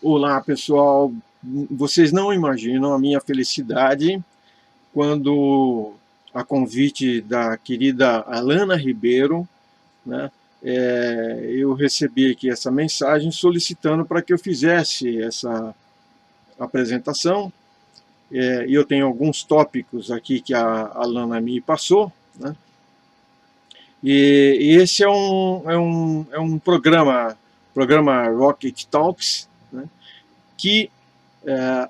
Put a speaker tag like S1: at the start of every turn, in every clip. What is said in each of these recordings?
S1: Olá, pessoal. Vocês não imaginam a minha felicidade quando, a convite da querida Alana Ribeiro, né, eu recebi aqui essa mensagem solicitando para que eu fizesse essa apresentação. E eu tenho alguns tópicos aqui que a Alana me passou, né, e esse é um programa Rocket Talks, né, que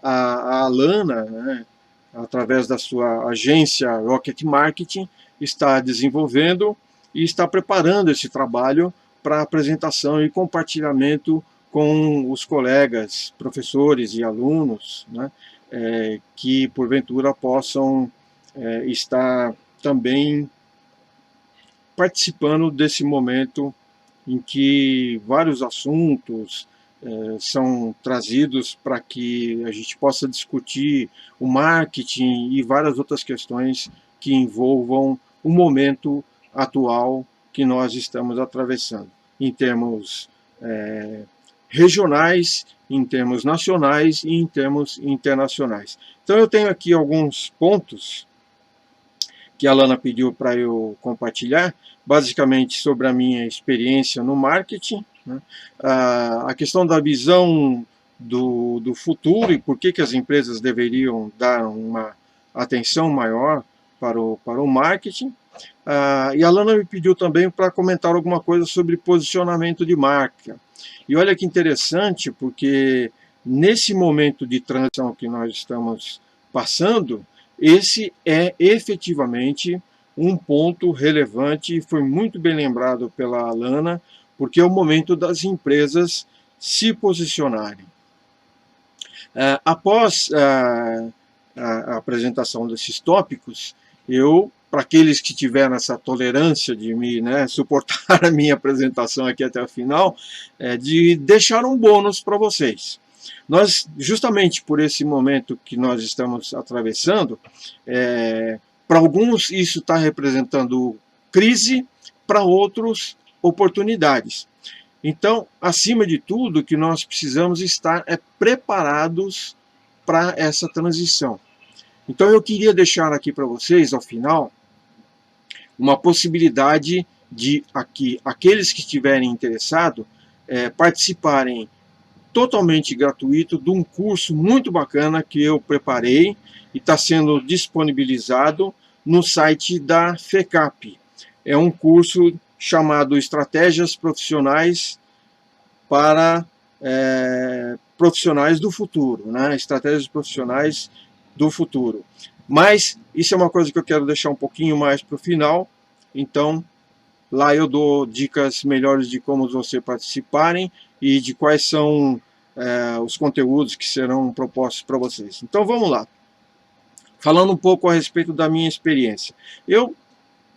S1: a Alana, né, através da sua agência Rocket Marketing, está desenvolvendo e está preparando esse trabalho para apresentação e compartilhamento com os colegas, professores e alunos, né, que porventura possam estar também participando desse momento em que vários assuntos são trazidos para que a gente possa discutir o marketing e várias outras questões que envolvam o momento atual que nós estamos atravessando, em termos regionais, em termos nacionais e em termos internacionais. Então eu tenho aqui alguns pontos que a Lana pediu para eu compartilhar, basicamente sobre a minha experiência no marketing, né? A questão da visão do futuro e por que as empresas deveriam dar uma atenção maior para o marketing. E a Lana me pediu também para comentar alguma coisa sobre posicionamento de marca. E olha que interessante, porque nesse momento de transição que nós estamos passando, esse é efetivamente um ponto relevante e foi muito bem lembrado pela Alana, porque é o momento das empresas se posicionarem. Após a apresentação desses tópicos, para aqueles que tiveram essa tolerância de me suportar a minha apresentação aqui até o final, de deixar um bônus para vocês. Nós, justamente por esse momento que nós estamos atravessando, para alguns isso está representando crise, para outros oportunidades. Então, acima de tudo, o que nós precisamos estar preparados para essa transição. Então eu queria deixar aqui para vocês, ao final, uma possibilidade de aqueles que estiverem interessados participarem totalmente gratuito de um curso muito bacana que eu preparei e está sendo disponibilizado no site da FECAP. É um curso chamado Estratégias Profissionais para Profissionais do Futuro, né? Estratégias Profissionais do Futuro. Mas isso é uma coisa que eu quero deixar um pouquinho mais para o final, então lá eu dou dicas melhores de como você participarem e de quais são os conteúdos que serão propostos para vocês. Então vamos lá. Falando um pouco a respeito da minha experiência. Eu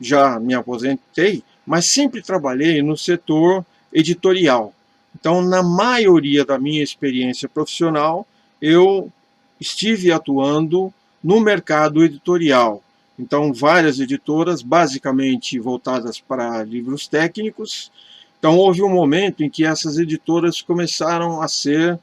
S1: já me aposentei, mas sempre trabalhei no setor editorial. Então, na maioria da minha experiência profissional, eu estive atuando no mercado editorial. Então, várias editoras, basicamente voltadas para livros técnicos. Então, houve um momento em que essas editoras começaram a ser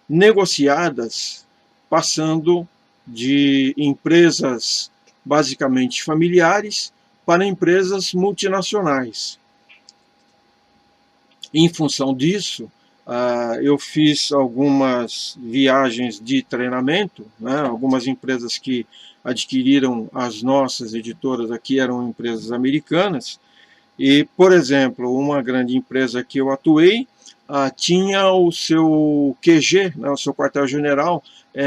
S1: negociadas, passando de empresas basicamente familiares para empresas multinacionais. Em função disso, eu fiz algumas viagens de treinamento, né? Algumas empresas que adquiriram as nossas editoras aqui eram empresas americanas, e, por exemplo, uma grande empresa que eu atuei tinha o seu QG, né, o seu quartel-general,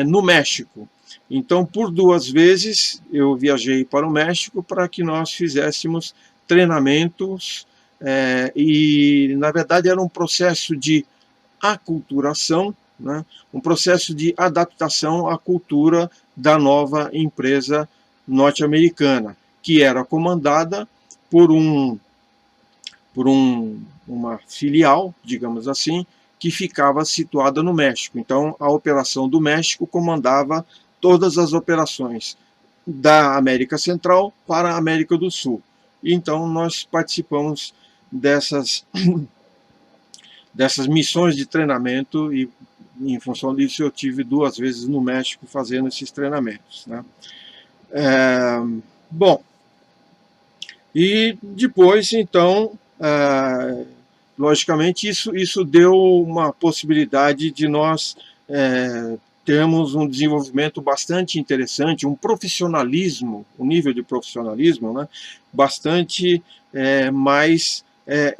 S1: no México. Então, por 2 vezes, eu viajei para o México para que nós fizéssemos treinamentos, e, na verdade, era um processo de aculturação, né, um processo de adaptação à cultura da nova empresa norte-americana, que era comandada por uma filial, digamos assim, que ficava situada no México. Então, a operação do México comandava todas as operações da América Central para a América do Sul. Então, nós participamos dessas missões de treinamento, e em função disso eu tive 2 vezes no México fazendo esses treinamentos, né? Bom, e depois, então, logicamente, isso deu uma possibilidade de nós termos um desenvolvimento bastante interessante, um profissionalismo, um nível de profissionalismo, né, bastante mais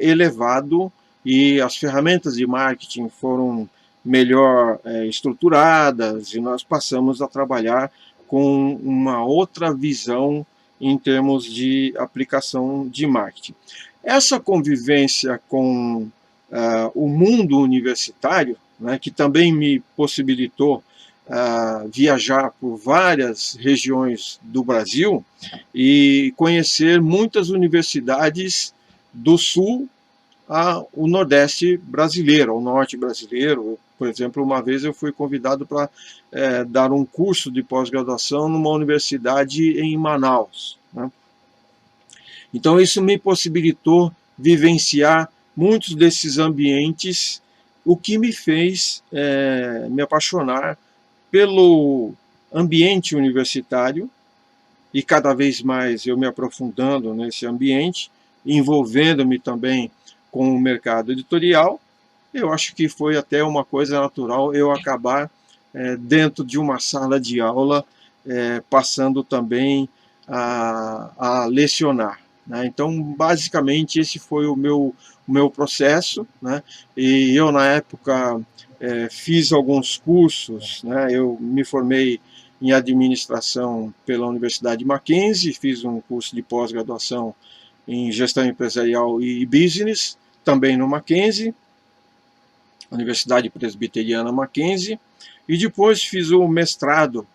S1: elevado, e as ferramentas de marketing foram melhor estruturadas, e nós passamos a trabalhar com uma outra visão em termos de aplicação de marketing. Essa convivência com o mundo universitário, né, que também me possibilitou viajar por várias regiões do Brasil e conhecer muitas universidades do Sul ao Nordeste brasileiro, ao Norte brasileiro. Por exemplo, uma vez eu fui convidado para dar um curso de pós-graduação numa universidade em Manaus, né? Então isso me possibilitou vivenciar muitos desses ambientes, o que me fez me apaixonar pelo ambiente universitário, e cada vez mais eu me aprofundando nesse ambiente, envolvendo-me também com o mercado editorial. Eu acho que foi até uma coisa natural eu acabar dentro de uma sala de aula, passando também a lecionar, né? Então, basicamente, esse foi o meu processo, né? E eu, na época, fiz alguns cursos, né? Eu me formei em administração pela Universidade Mackenzie, fiz um curso de pós-graduação em gestão empresarial e business, também no Mackenzie, Universidade Presbiteriana Mackenzie, e depois fiz o mestrado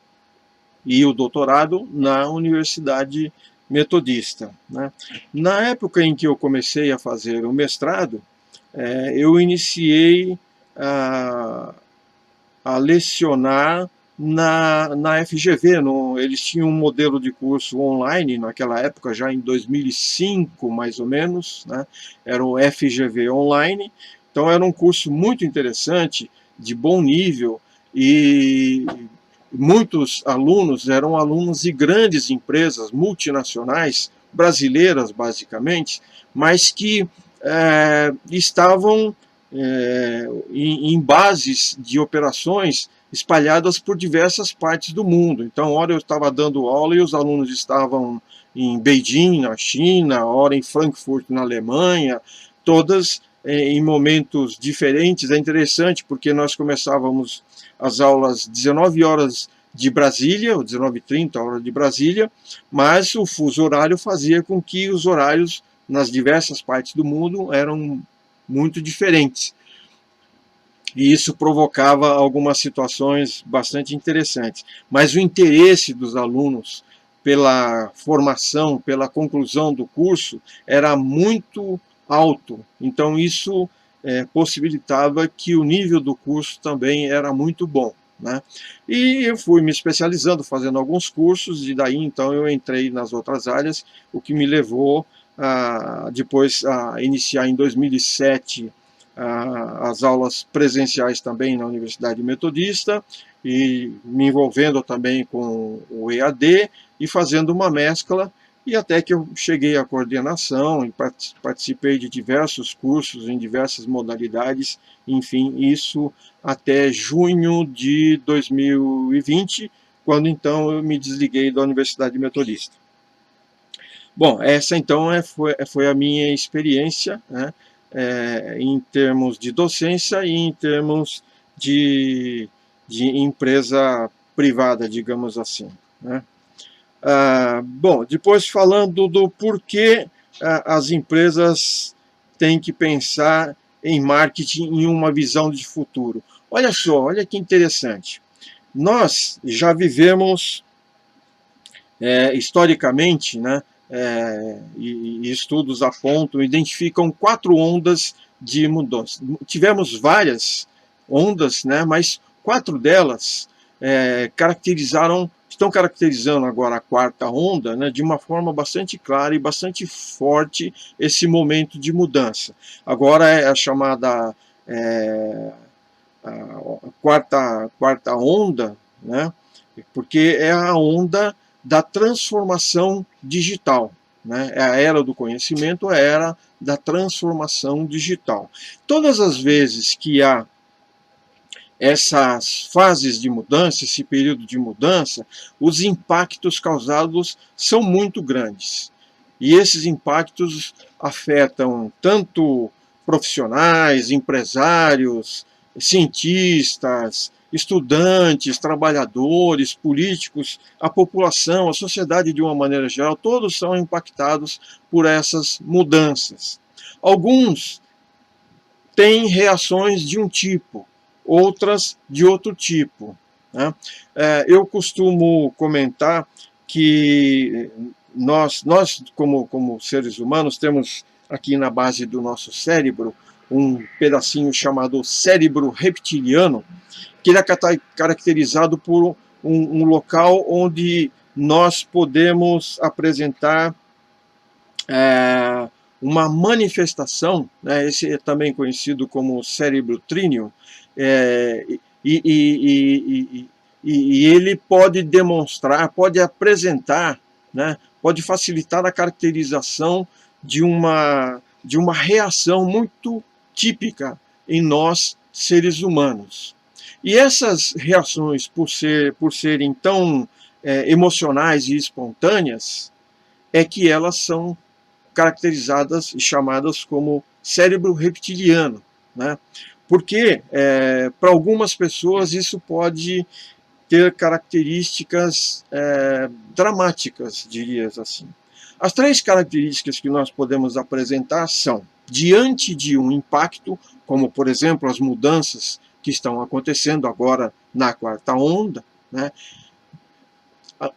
S1: e o doutorado na Universidade Metodista, né? Na época em que eu comecei a fazer o mestrado, eu iniciei a lecionar na FGV. Eles tinham um modelo de curso online naquela época, já em 2005 mais ou menos, né? Era o FGV Online. Então era um curso muito interessante, de bom nível, e muitos alunos eram alunos de grandes empresas multinacionais, brasileiras basicamente, mas que estavam em bases de operações espalhadas por diversas partes do mundo. Então, ora eu estava dando aula e os alunos estavam em Beijing, na China, ora em Frankfurt, na Alemanha, todas em momentos diferentes. É interessante porque nós começávamos as aulas 19 horas de Brasília, ou 19h30, hora de Brasília, mas o fuso horário fazia com que os horários nas diversas partes do mundo eram muito diferentes. E isso provocava algumas situações bastante interessantes. Mas o interesse dos alunos pela formação, pela conclusão do curso, era muito alto. Então isso possibilitava que o nível do curso também era muito bom, né? E eu fui me especializando, fazendo alguns cursos, e daí então eu entrei nas outras áreas, o que me levou depois a iniciar em 2007 as aulas presenciais também na Universidade Metodista, e me envolvendo também com o EAD e fazendo uma mescla, e até que eu cheguei à coordenação e participei de diversos cursos em diversas modalidades, enfim, isso até junho de 2020, quando então eu me desliguei da Universidade Metodista. Bom, essa então foi a minha experiência, né, em termos de docência e em termos de empresa privada, digamos assim, né? Bom, depois falando do porquê as empresas têm que pensar em marketing em uma visão de futuro. Olha só, olha que interessante. Nós já vivemos historicamente, né, e estudos apontam, identificam 4 ondas de mudança. Tivemos várias ondas, né, mas 4 delas estão caracterizando agora a 4ª onda, né, de uma forma bastante clara e bastante forte esse momento de mudança. Agora é a chamada a quarta onda, né? Porque é a onda da transformação digital. Né? É a era do conhecimento, é a era da transformação digital. Todas as vezes que há essas fases de mudança, esse período de mudança, os impactos causados são muito grandes. E esses impactos afetam tanto profissionais, empresários, cientistas, estudantes, trabalhadores, políticos, a população, a sociedade de uma maneira geral, todos são impactados por essas mudanças. Alguns têm reações de um tipo, outras de outro tipo. Né? Eu costumo comentar que nós como seres humanos, temos aqui na base do nosso cérebro um pedacinho chamado cérebro reptiliano, que ele é caracterizado por um local onde nós podemos apresentar uma manifestação, né, esse é também conhecido como cérebro tríneo, e ele pode demonstrar, pode apresentar, né, pode facilitar a caracterização de uma reação muito típica em nós, seres humanos. E essas reações, por serem tão emocionais e espontâneas, é que elas são caracterizadas e chamadas como cérebro reptiliano, né? Porque, para algumas pessoas, isso pode ter características dramáticas, diria assim. As três características que nós podemos apresentar são, diante de um impacto, como, por exemplo, as mudanças que estão acontecendo agora na quarta onda, né?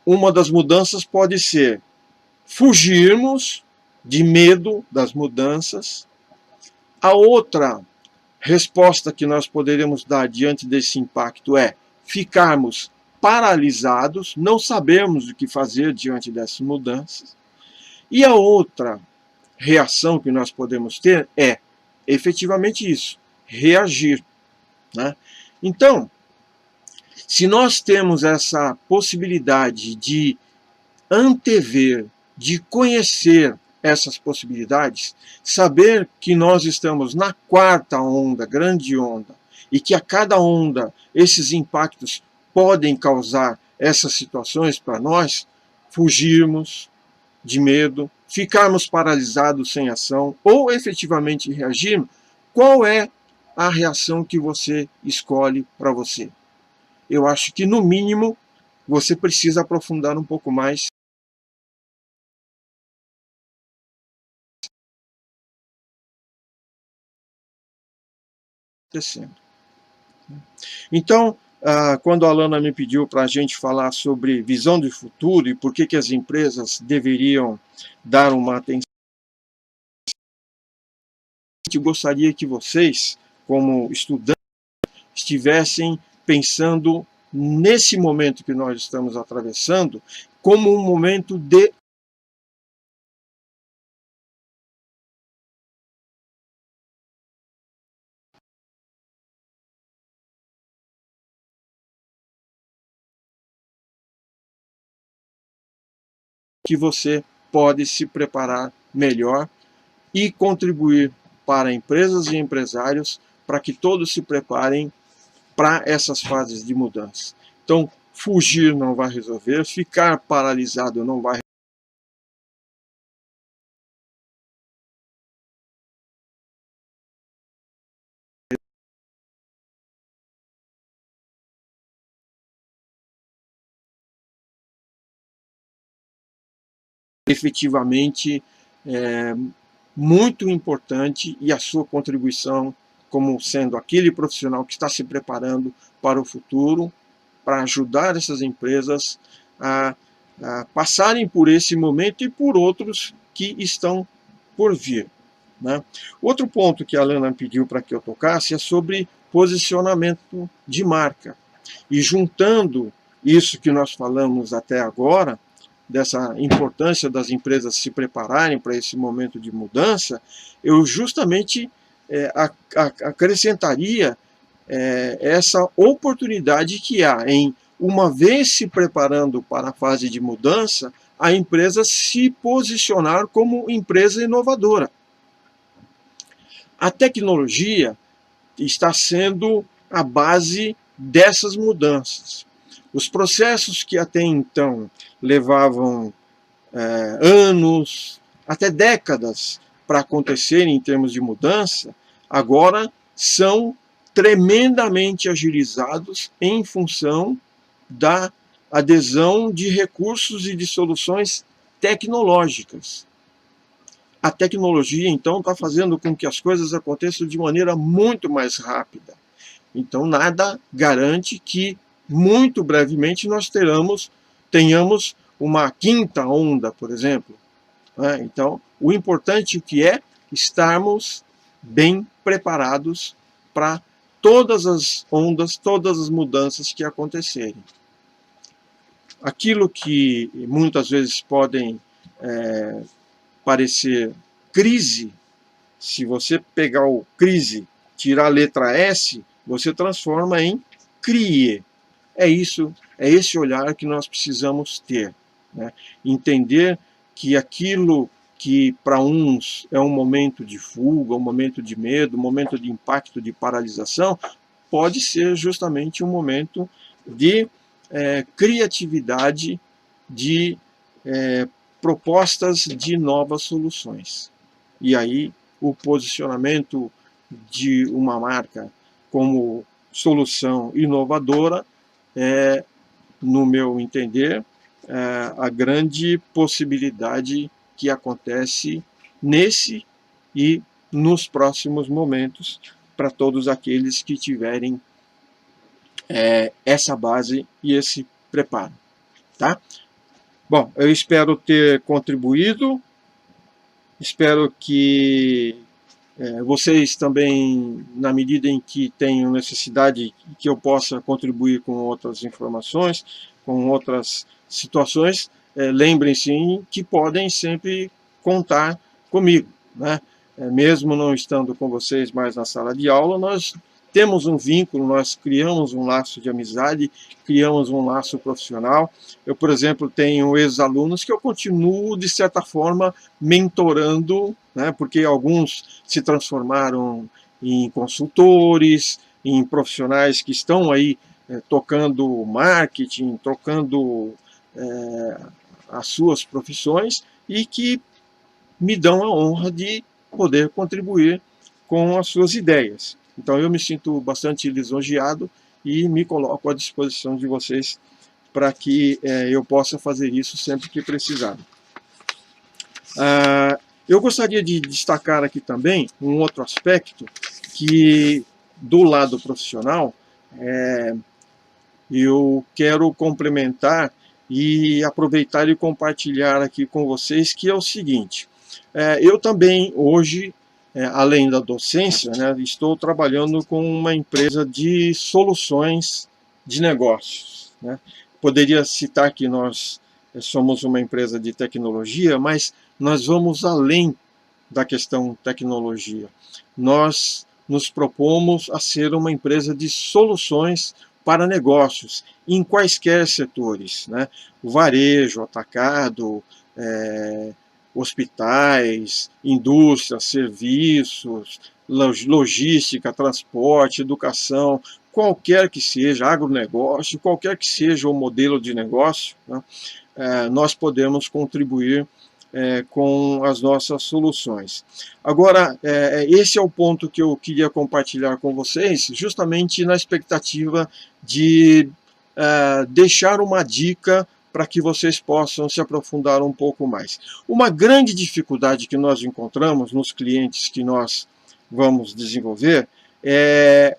S1: Uma das mudanças pode ser fugirmos de medo das mudanças. A outra resposta que nós poderíamos dar diante desse impacto é ficarmos paralisados, não sabemos o que fazer diante dessas mudanças. E a outra reação que nós podemos ter é efetivamente isso, reagir. Né? Então, se nós temos essa possibilidade de antever, de conhecer essas possibilidades, saber que nós estamos na quarta onda, grande onda, e que a cada onda esses impactos podem causar essas situações para nós, fugirmos de medo, ficarmos paralisados sem ação ou efetivamente reagirmos, qual é a reação que você escolhe para você? Eu acho que, no mínimo, você precisa aprofundar um pouco mais acontecendo. Então, quando a Alana me pediu para a gente falar sobre visão de futuro e por que as empresas deveriam dar uma atenção, eu gostaria que vocês, como estudantes, estivessem pensando nesse momento que nós estamos atravessando como um momento de que você pode se preparar melhor e contribuir para empresas e empresários para que todos se preparem para essas fases de mudança. Então, fugir não vai resolver, ficar paralisado não vai efetivamente muito importante, e a sua contribuição como sendo aquele profissional que está se preparando para o futuro, para ajudar essas empresas a passarem por esse momento e por outros que estão por vir. Né? Outro ponto que a Alana pediu para que eu tocasse é sobre posicionamento de marca. E juntando isso que nós falamos até agora, dessa importância das empresas se prepararem para esse momento de mudança, eu justamente acrescentaria essa oportunidade que há em, uma vez se preparando para a fase de mudança, a empresa se posicionar como empresa inovadora. A tecnologia está sendo a base dessas mudanças. Os processos que até então levavam anos, até décadas para acontecerem em termos de mudança, agora são tremendamente agilizados em função da adesão de recursos e de soluções tecnológicas. A tecnologia, então, está fazendo com que as coisas aconteçam de maneira muito mais rápida. Então, nada garante que, muito brevemente, nós tenhamos uma quinta onda, por exemplo. Então, o importante que é estarmos bem preparados para todas as ondas, todas as mudanças que acontecerem. Aquilo que muitas vezes podem parecer crise, se você pegar o crise, tirar a letra S, você transforma em crie. É isso, é esse olhar que nós precisamos ter. Né? Entender que aquilo que para uns é um momento de fuga, um momento de medo, um momento de impacto, de paralisação, pode ser justamente um momento de criatividade, de propostas de novas soluções. E aí o posicionamento de uma marca como solução inovadora é, no meu entender, a grande possibilidade que acontece nesse e nos próximos momentos para todos aqueles que tiverem essa base e esse preparo. Tá? Bom, eu espero ter contribuído, espero que vocês também, na medida em que tenham necessidade, que eu possa contribuir com outras informações, com outras situações, lembrem-se que podem sempre contar comigo. Né? Mesmo não estando com vocês mais na sala de aula, nós temos um vínculo, nós criamos um laço de amizade, criamos um laço profissional. Eu, por exemplo, tenho ex-alunos que eu continuo, de certa forma, mentorando, né, porque alguns se transformaram em consultores, em profissionais que estão aí tocando marketing, tocando as suas profissões e que me dão a honra de poder contribuir com as suas ideias. Então eu me sinto bastante lisonjeado e me coloco à disposição de vocês para que eu possa fazer isso sempre que precisar. Eu gostaria de destacar aqui também um outro aspecto que, do lado profissional, eu quero complementar e aproveitar e compartilhar aqui com vocês, que é o seguinte. Eu também, hoje, além da docência, né, estou trabalhando com uma empresa de soluções de negócios. Né? Poderia citar que nós somos uma empresa de tecnologia, mas nós vamos além da questão tecnologia. Nós nos propomos a ser uma empresa de soluções para negócios, em quaisquer setores. Né? O varejo, atacado, hospitais, indústria, serviços, logística, transporte, educação, qualquer que seja, agronegócio, qualquer que seja o modelo de negócio, né, nós podemos contribuir com as nossas soluções. Agora, esse é o ponto que eu queria compartilhar com vocês, justamente na expectativa de deixar uma dica para que vocês possam se aprofundar um pouco mais. Uma grande dificuldade que nós encontramos nos clientes que nós vamos desenvolver é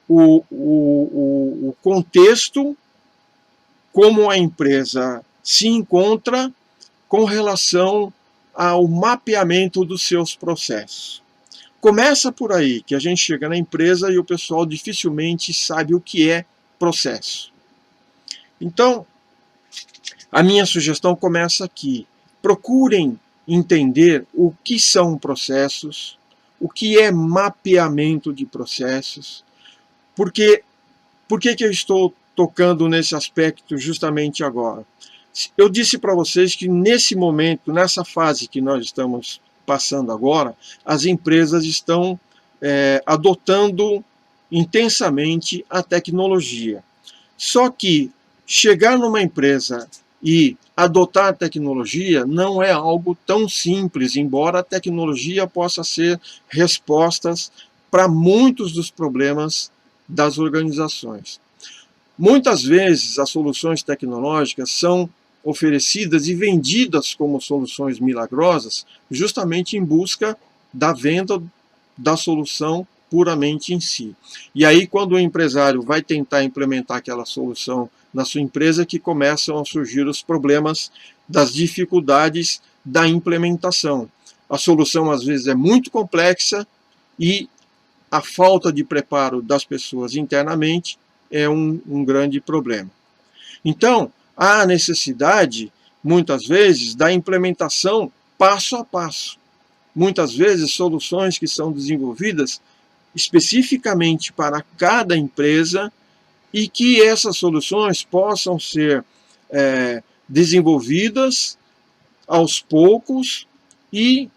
S1: o contexto, como a empresa se encontra com relação ao mapeamento dos seus processos. Começa por aí, que a gente chega na empresa e o pessoal dificilmente sabe o que é processo. Então, a minha sugestão começa aqui. Procurem entender o que são processos, o que é mapeamento de processos, por que eu estou tocando nesse aspecto justamente agora. Eu disse para vocês que nesse momento, nessa fase que nós estamos passando agora, as empresas estão adotando intensamente a tecnologia. Só que chegar numa empresa e adotar a tecnologia não é algo tão simples, embora a tecnologia possa ser respostas para muitos dos problemas das organizações. Muitas vezes as soluções tecnológicas são oferecidas e vendidas como soluções milagrosas, justamente em busca da venda da solução puramente em si. E aí, quando o empresário vai tentar implementar aquela solução na sua empresa, que começam a surgir os problemas das dificuldades da implementação. A solução, às vezes, é muito complexa e a falta de preparo das pessoas internamente é um grande problema. Então, há necessidade, muitas vezes, da implementação passo a passo. Muitas vezes, soluções que são desenvolvidas especificamente para cada empresa e que essas soluções possam ser desenvolvidas aos poucos e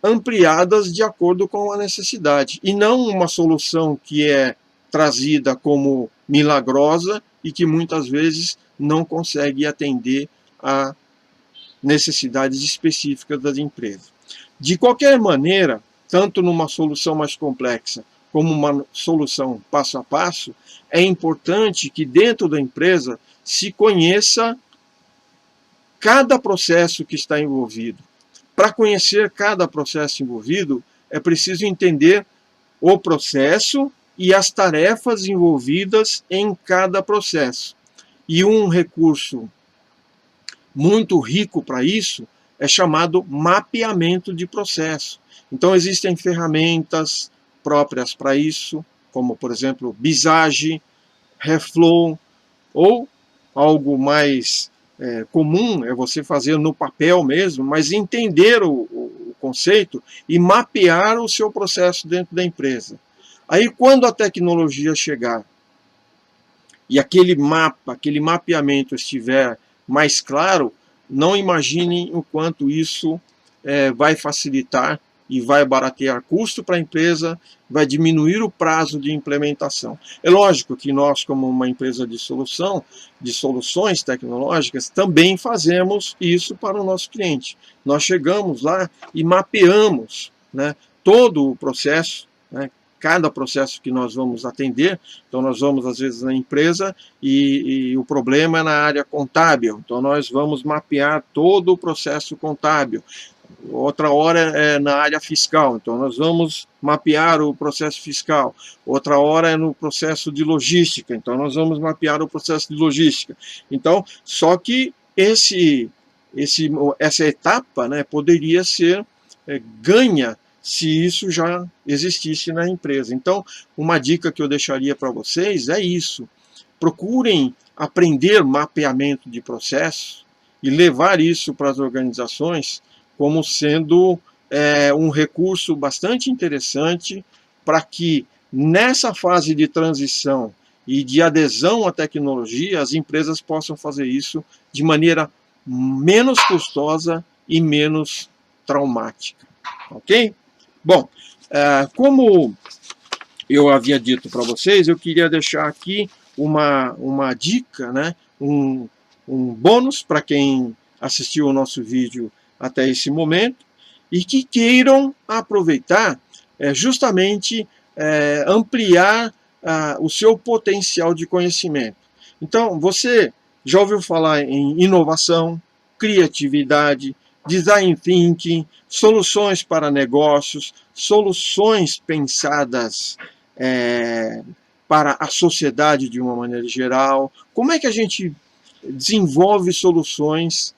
S1: ampliadas de acordo com a necessidade. E não uma solução que é trazida como milagrosa e que muitas vezes não consegue atender a necessidades específicas das empresas. De qualquer maneira, tanto numa solução mais complexa como uma solução passo a passo, é importante que dentro da empresa se conheça cada processo que está envolvido. Para conhecer cada processo envolvido, é preciso entender o processo e as tarefas envolvidas em cada processo. E um recurso muito rico para isso é chamado mapeamento de processo. Então existem ferramentas próprias para isso, como por exemplo Visage, Reflow, ou algo mais comum é você fazer no papel mesmo, mas entender o conceito e mapear o seu processo dentro da empresa. Aí quando a tecnologia chegar e aquele mapa, aquele mapeamento estiver mais claro, não imaginem o quanto isso vai facilitar e vai baratear custo para a empresa, vai diminuir o prazo de implementação. É lógico que nós, como uma empresa de soluções tecnológicas, também fazemos isso para o nosso cliente. Nós chegamos lá e mapeamos, né, todo o processo, né, cada processo que nós vamos atender. Então nós vamos às vezes na empresa e o problema é na área contábil, então nós vamos mapear todo o processo contábil. Outra hora é na área fiscal, então nós vamos mapear o processo fiscal. Outra hora é no processo de logística, então nós vamos mapear o processo de logística. Então, só que essa etapa, né, poderia ser ganha se isso já existisse na empresa. Então, uma dica que eu deixaria para vocês é isso. Procurem aprender mapeamento de processos e levar isso para as organizações como sendo um recurso bastante interessante para que nessa fase de transição e de adesão à tecnologia, as empresas possam fazer isso de maneira menos custosa e menos traumática. Ok? Bom, como eu havia dito para vocês, eu queria deixar aqui uma dica, né? um bônus para quem assistiu o nosso vídeo até esse momento e que queiram aproveitar justamente ampliar o seu potencial de conhecimento. Então, você já ouviu falar em inovação, criatividade, design thinking, soluções para negócios, soluções pensadas para a sociedade de uma maneira geral. Como é que a gente desenvolve soluções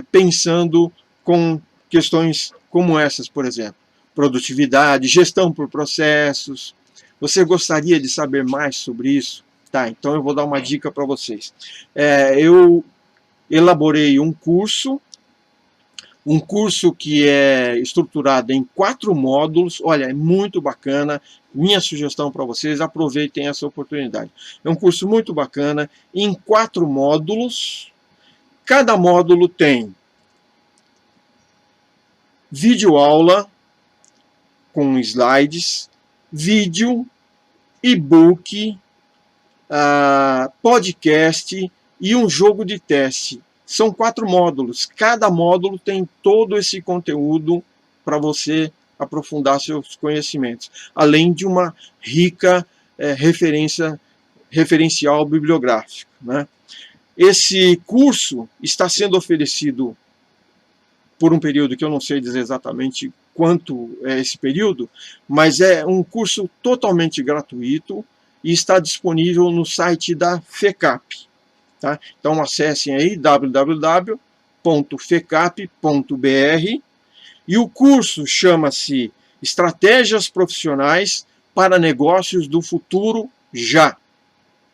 S1: pensando com questões como essas, por exemplo? Produtividade, gestão por processos. Você gostaria de saber mais sobre isso? Tá, então eu vou dar uma dica para vocês. Eu elaborei um curso Um curso que é estruturado em 4 módulos, olha, é muito bacana. Minha sugestão para vocês, aproveitem essa oportunidade. É um curso muito bacana, em 4 módulos. Cada módulo tem videoaula com slides, vídeo, e-book, podcast e um jogo de teste. São 4 módulos. Cada módulo tem todo esse conteúdo para você aprofundar seus conhecimentos, além de uma rica referencial bibliográfico, né? Esse curso está sendo oferecido por um período que eu não sei dizer exatamente quanto é esse período, mas é um curso totalmente gratuito e está disponível no site da FECAP. Tá? Então acessem aí www.fecap.br e o curso chama-se Estratégias Profissionais para Negócios do Futuro Já.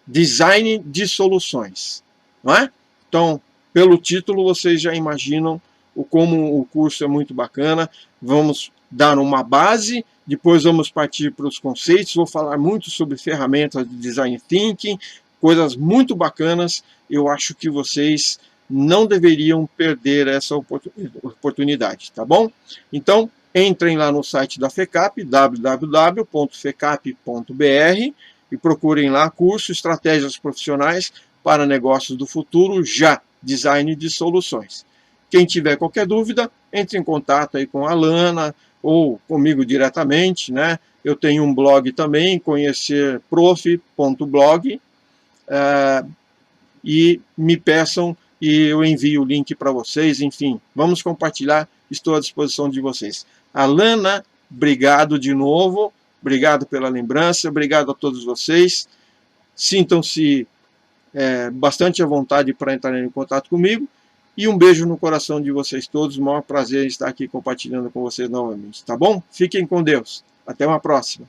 S1: Design de Soluções. Não é? Então, pelo título, vocês já imaginam como o curso é muito bacana. Vamos dar uma base, depois vamos partir para os conceitos. Vou falar muito sobre ferramentas de Design Thinking, coisas muito bacanas. Eu acho que vocês não deveriam perder essa oportunidade, tá bom? Então, entrem lá no site da FECAP, www.fecap.br, e procurem lá curso Estratégias Profissionais para Negócios do Futuro Já, Design de Soluções. Quem tiver qualquer dúvida, entre em contato aí com a Alana ou comigo diretamente, né? Eu tenho um blog também, conhecerprof.blog, e me peçam e eu envio o link para vocês. Enfim, vamos compartilhar, estou à disposição de vocês. Alana, obrigado de novo, obrigado pela lembrança, obrigado a todos vocês. Sintam-se bastante à vontade para entrar em contato comigo. E um beijo no coração de vocês todos. O maior prazer em estar aqui compartilhando com vocês novamente. Tá bom? Fiquem com Deus. Até uma próxima.